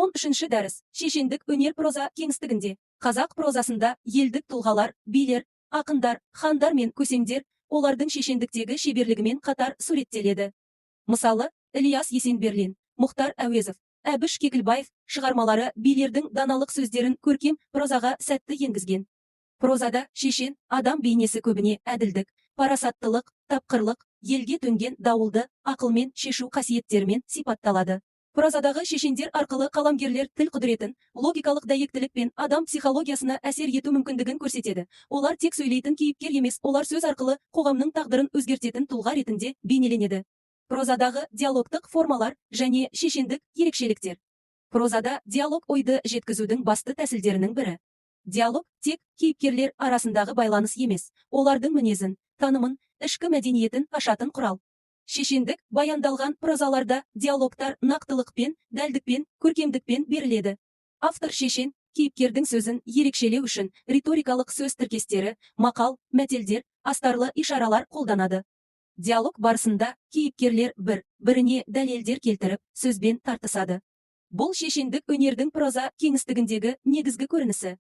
13-ші дәріс. Шешендік өнер проза кеңістігінде. Қазақ прозасында елдік тұлғалар, билер, ақындар, хандар мен көсемдер олардың шешендіктегі шеберлігімен қатар суреттеледі. Мысалы, Ілияс Есенберлин, Мұхтар Әуезов, Әбіш Кекілбаев шығармалары билердің даналық сөздерін көркем прозаға сәтті енгізген. Прозада шешен адам бейнесі көбіне әділдік, парасаттылық, тапқырлық, елге төнген дауылды ақылмен шешу қасиеттермен сипатталады. Прозадағы шешендер арқылы қаламгерлер тіл құдіретін, логикалық дәйектілік пен адам психологиясына әсер ету мүмкіндігін көрсетеді. Олар тек сөйлейтін кейіпкер емес, олар сөз арқылы қоғамның тағдырын өзгертетін тұлға ретінде бейнеленеді. Прозадағы диалогтық формалар және шешендік ерекшеліктер. Прозада диалог ойды жеткізудің басты тәсілдерінің бірі. Диалог тек кейіпкерлер арасындағы байланыс емес, олардың мінезін, танымын, ішкі мәдениетін ашатын құрал. Шешендік баяндалған прозаларда диалогтар нақтылықпен, дәлдікпен, көркемдікпен беріледі. Автор шешен кейіпкердің сөзін ерекшелеу үшін риторикалық сөз тіркестері, мақал, мәтелдер, астарлы ишаралар қолданады. Диалог барысында кейіпкерлер біріне дәлелдер келтіріп, сөзбен тартысады. Бұл шешендік өнердің проза кеңістігіндегі негізгі көрінісі.